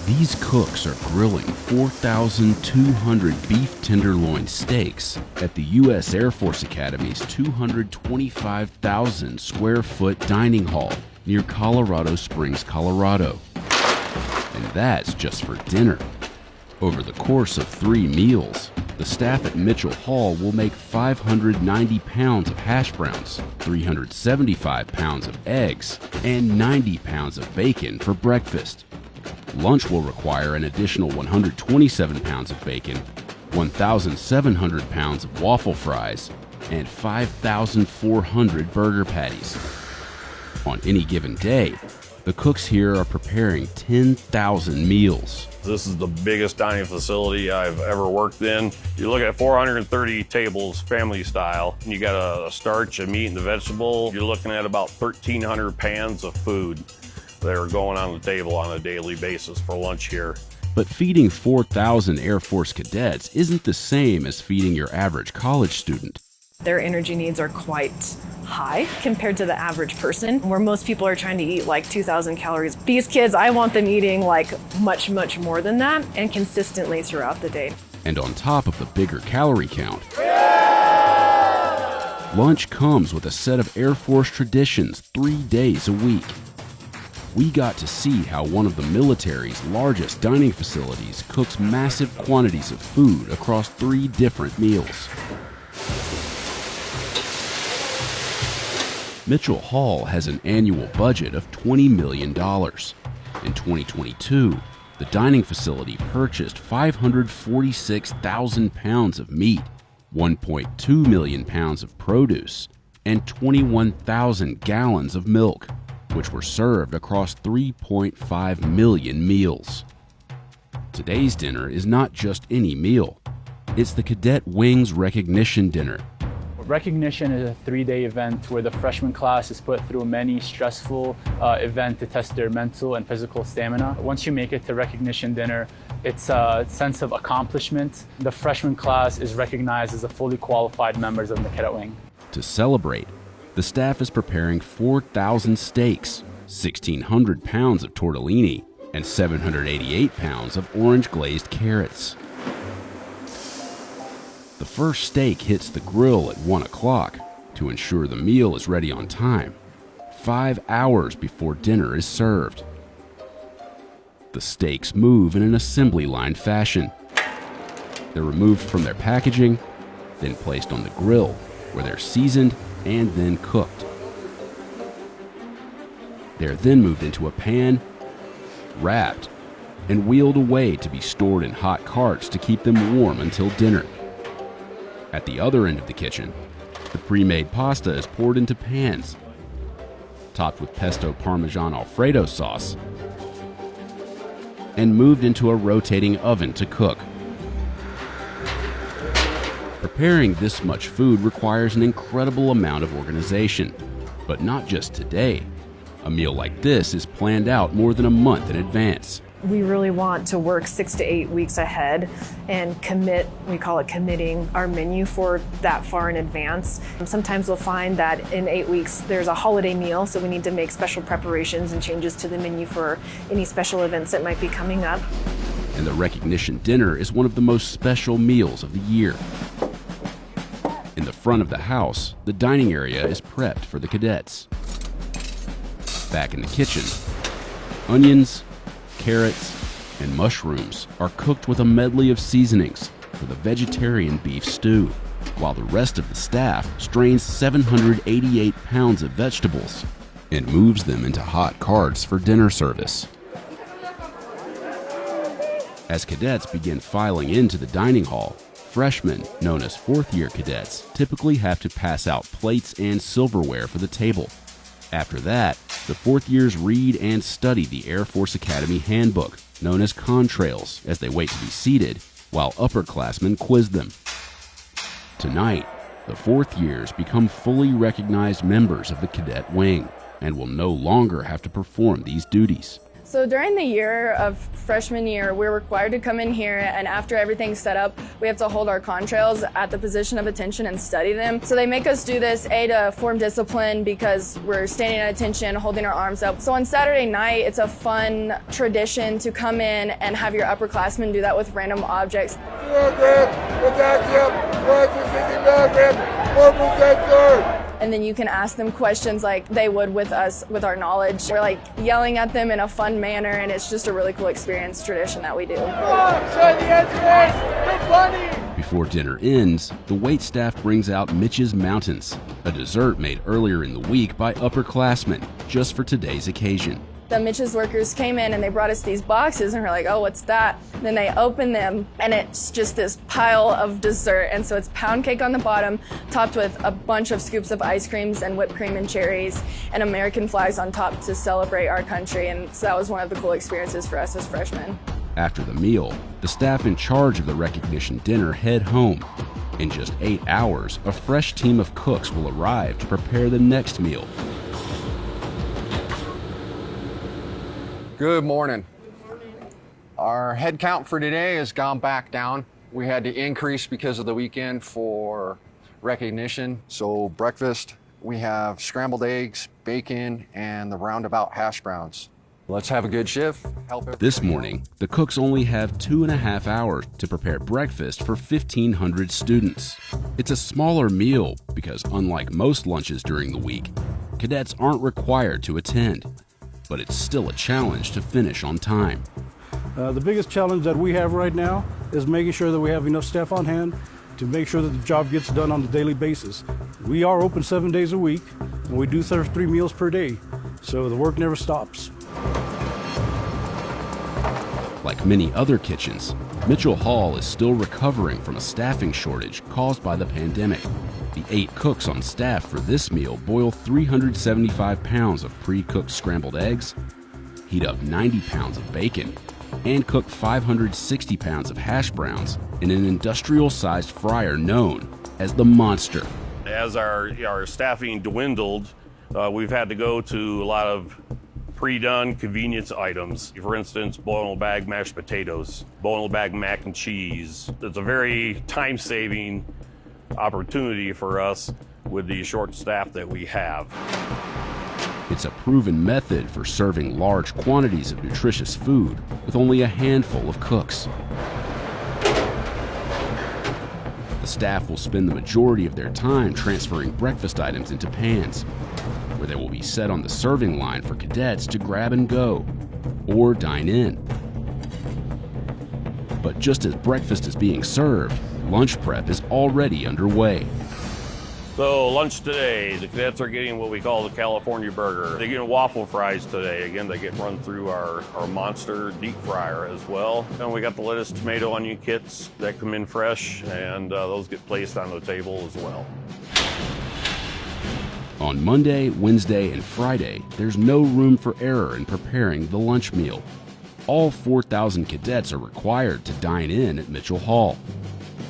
These cooks are grilling 4,200 beef tenderloin steaks at the U.S. Air Force Academy's 225,000 square foot dining hall near Colorado Springs, Colorado. And that's just for dinner. Over the course of 3 meals, the staff at Mitchell Hall will make 590 pounds of hash browns, 375 pounds of eggs, and 90 pounds of bacon for breakfast. Lunch will require an additional 127 pounds of bacon, 1,700 pounds of waffle fries, and 5,400 burger patties. On any given day, the cooks here are preparing 10,000 meals. This is the biggest dining facility I've ever worked in. You look at 430 tables, family style, and you got a starch, a meat, and the vegetable. You're looking at about 1,300 pans of food that are going on the table on a daily basis for lunch here. But feeding 4,000 Air Force cadets isn't the same as feeding your average college student. Their energy needs are quite high compared to the average person, where most people are trying to eat like 2,000 calories. These kids, I want them eating like much, much more than that and consistently throughout the day. And on top of the bigger calorie count, lunch comes with a set of Air Force traditions 3 days a week. We got to see how one of the military's largest dining facilities cooks massive quantities of food across 3 different meals. Mitchell Hall has an annual budget of $20 million. In 2022, the dining facility purchased 546,000 pounds of meat, 1.2 million pounds of produce, and 21,000 gallons of milk, which were served across 3.5 million meals. Today's dinner is not just any meal. It's the Cadet Wings Recognition Dinner. Recognition is a 3-day event where the freshman class is put through many stressful events to test their mental and physical stamina. Once you make it to recognition dinner, it's a sense of accomplishment. The freshman class is recognized as a fully qualified members of the Cadet Wing. To celebrate, the staff is preparing 4,000 steaks, 1,600 pounds of tortellini, and 788 pounds of orange glazed carrots. The first steak hits the grill at 1 o'clock to ensure the meal is ready on time, 5 hours before dinner is served. The steaks move in an assembly line fashion. They're removed from their packaging, then placed on the grill, where they're seasoned and then cooked. They're then moved into a pan, wrapped, and wheeled away to be stored in hot carts to keep them warm until dinner. At the other end of the kitchen, the pre-made pasta is poured into pans, topped with pesto Parmesan Alfredo sauce, and moved into a rotating oven to cook. Preparing this much food requires an incredible amount of organization, but not just today. A meal like this is planned out more than a month in advance. We really want to work 6 to 8 weeks ahead and commit, we call it committing our menu for that far in advance. Sometimes we'll find that in 8 weeks there's a holiday meal, so we need to make special preparations and changes to the menu for any special events that might be coming up. And the recognition dinner is one of the most special meals of the year. In the front of the house, the dining area is prepped for the cadets. Back in the kitchen, onions, carrots, and mushrooms are cooked with a medley of seasonings for the vegetarian beef stew, while the rest of the staff strains 788 pounds of vegetables and moves them into hot carts for dinner service. As cadets begin filing into the dining hall, freshmen, known as fourth-year cadets, typically have to pass out plates and silverware for the table. After that, the fourth years read and study the Air Force Academy handbook, known as Contrails, as they wait to be seated, while upperclassmen quiz them. Tonight, the fourth years become fully recognized members of the Cadet Wing and will no longer have to perform these duties. So during the year of freshman year, we're required to come in here, and after everything's set up, we have to hold our contrails at the position of attention and study them. So they make us do this, to form discipline because we're standing at attention, holding our arms up. So on Saturday night, it's a fun tradition to come in and have your upperclassmen do that with random objects. And then you can ask them questions like they would with us with our knowledge. We're like yelling at them in a fun manner, and it's just a really cool experience, tradition that we do. Before dinner ends, the wait staff brings out Mitch's Mountains, a dessert made earlier in the week by upperclassmen just for today's occasion. The Mitch's workers came in and they brought us these boxes, and we're like, oh, what's that? Then they open them and it's just this pile of dessert. And so it's pound cake on the bottom, topped with a bunch of scoops of ice creams and whipped cream and cherries and American flags on top to celebrate our country. And so that was one of the cool experiences for us as freshmen. After the meal, the staff in charge of the recognition dinner head home. In just 8 hours, a fresh team of cooks will arrive to prepare the next meal. Good morning. Our head count for today has gone back down. We had to increase because of the weekend for recognition. So breakfast, we have scrambled eggs, bacon, and the roundabout hash browns. Let's have a good shift. This morning, the cooks only have 2.5 hours to prepare breakfast for 1,500 students. It's a smaller meal because, unlike most lunches during the week, cadets aren't required to attend. But it's still a challenge to finish on time. The biggest challenge that we have right now is making sure that we have enough staff on hand to make sure that the job gets done on a daily basis. We are open 7 days a week, and we do serve 3 meals per day, so the work never stops. Like many other kitchens, Mitchell Hall is still recovering from a staffing shortage caused by the pandemic. The 8 cooks on staff for this meal boil 375 pounds of pre-cooked scrambled eggs, heat up 90 pounds of bacon, and cook 560 pounds of hash browns in an industrial-sized fryer known as the Monster. As our staffing dwindled, we've had to go to a lot of pre-done convenience items. For instance, boil in a bag mashed potatoes, boil in a bag mac and cheese. It's a very time-saving opportunity for us with the short staff that we have. It's a proven method for serving large quantities of nutritious food with only a handful of cooks. The staff will spend the majority of their time transferring breakfast items into pans, where they will be set on the serving line for cadets to grab and go or dine in. But just as breakfast is being served, lunch prep is already underway. So lunch today, the cadets are getting what we call the California burger. They're getting waffle fries today. Again, they get run through our Monster deep fryer as well. And we got the lettuce, tomato, onion kits that come in fresh, and those get placed on the table as well. On Monday, Wednesday, and Friday, there's no room for error in preparing the lunch meal. All 4,000 cadets are required to dine in at Mitchell Hall,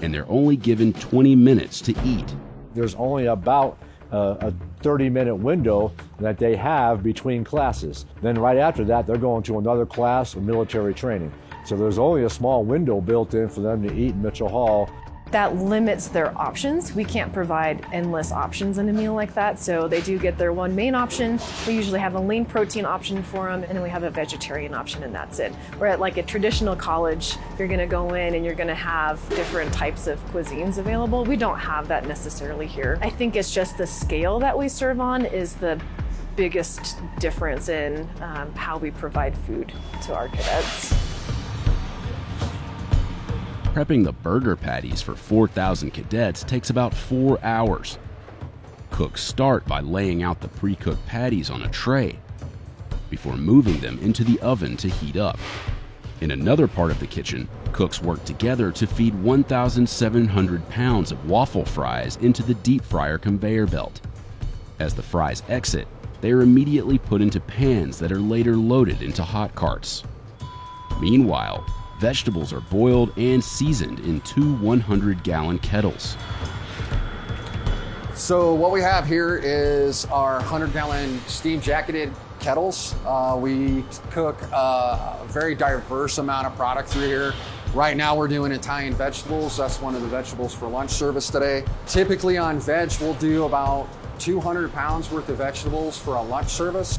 and they're only given 20 minutes to eat. There's only about a 30-minute window that they have between classes. Then right after that, they're going to another class of military training. So there's only a small window built in for them to eat in Mitchell Hall. That limits their options. We can't provide endless options in a meal like that, so they do get their one main option. We usually have a lean protein option for them, and then we have a vegetarian option, and that's it. Where at like a traditional college, you're gonna go in and you're gonna have different types of cuisines available. We don't have that necessarily here. I think it's just the scale that we serve on is the biggest difference in how we provide food to our cadets. Prepping the burger patties for 4,000 cadets takes about 4 hours. Cooks start by laying out the pre-cooked patties on a tray before moving them into the oven to heat up. In another part of the kitchen, cooks work together to feed 1,700 pounds of waffle fries into the deep fryer conveyor belt. As the fries exit, they are immediately put into pans that are later loaded into hot carts. Meanwhile, vegetables are boiled and seasoned in 2 100-gallon kettles. So what we have here is our 100-gallon steam-jacketed kettles. We cook a very diverse amount of product through here. Right now we're doing Italian vegetables. That's one of the vegetables for lunch service today. Typically on veg, we'll do about 200 pounds worth of vegetables for a lunch service.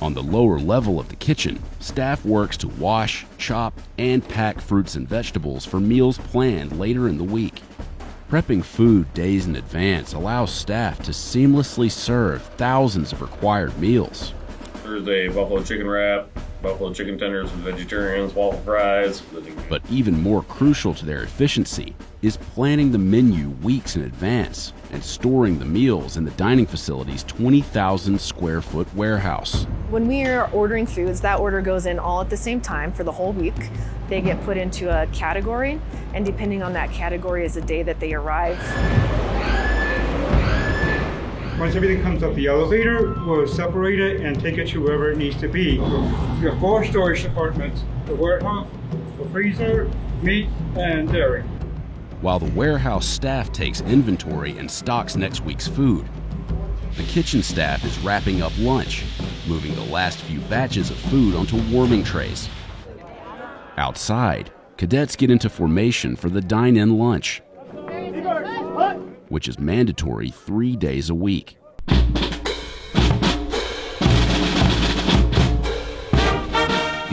On the lower level of the kitchen, staff works to wash, chop, and pack fruits and vegetables for meals planned later in the week. Prepping food days in advance allows staff to seamlessly serve thousands of required meals. There's a buffalo chicken wrap, buffalo chicken tenders for vegetarians, waffle fries. But even more crucial to their efficiency is planning the menu weeks in advance and storing the meals in the dining facility's 20,000 square foot warehouse. When we are ordering foods, that order goes in all at the same time for the whole week. They get put into a category, and depending on that category is the day that they arrive. Once everything comes off the elevator, we'll separate it and take it to wherever it needs to be. We have 4 storage departments: the warehouse, the freezer, meat, and dairy. While the warehouse staff takes inventory and stocks next week's food, the kitchen staff is wrapping up lunch, moving the last few batches of food onto warming trays. Outside, cadets get into formation for the dine-in lunch, which is mandatory 3 days a week. The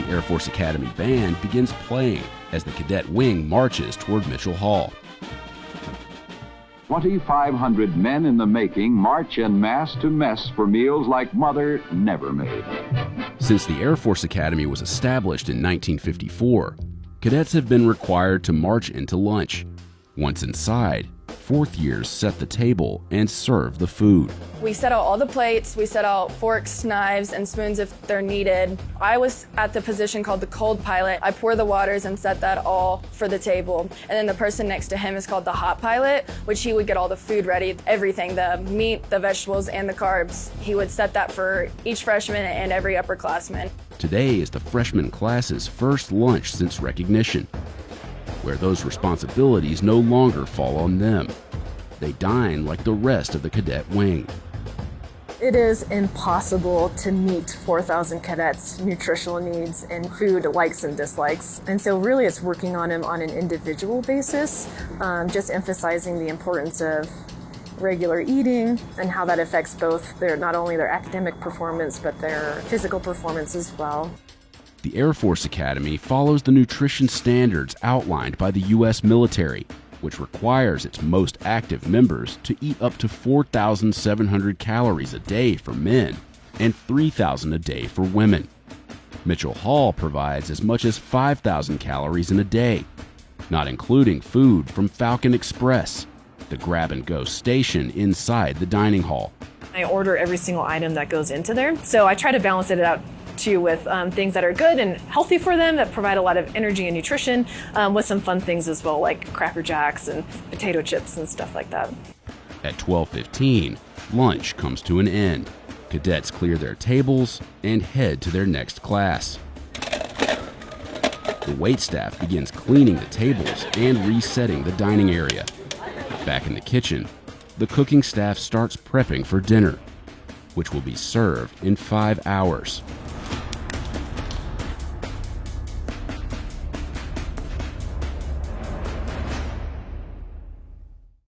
Air Force Academy Band begins playing as the cadet wing marches toward Mitchell Hall. 2,500 men in the making march en masse to mess for meals like Mother never made. Since the Air Force Academy was established in 1954, cadets have been required to march into lunch. Once inside, fourth years set the table and serve the food. We set out all the plates, we set out forks, knives, and spoons if they're needed. I was at the position called the cold pilot. I pour the waters and set that all for the table. And then the person next to him is called the hot pilot, which he would get all the food ready, everything, the meat, the vegetables, and the carbs. He would set that for each freshman and every upperclassman. Today is the freshman class's first lunch since recognition, where those responsibilities no longer fall on them. They dine like the rest of the cadet wing. It is impossible to meet 4,000 cadets' nutritional needs and food likes and dislikes. And so really it's working on them on an individual basis, just emphasizing the importance of regular eating and how that affects both not only their academic performance, but their physical performance as well. The Air Force Academy follows the nutrition standards outlined by the U.S. military, which requires its most active members to eat up to 4,700 calories a day for men and 3,000 a day for women. Mitchell Hall provides as much as 5,000 calories in a day, not including food from Falcon Express, the grab-and-go station inside the dining hall. I order every single item that goes into there, so I try to balance it out too with things that are good and healthy for them, that provide a lot of energy and nutrition, with some fun things as well, like Cracker Jacks and potato chips and stuff like that. At 12:15, lunch comes to an end. Cadets clear their tables and head to their next class. The waitstaff begins cleaning the tables and resetting the dining area. Back in the kitchen, the cooking staff starts prepping for dinner, which will be served in 5 hours.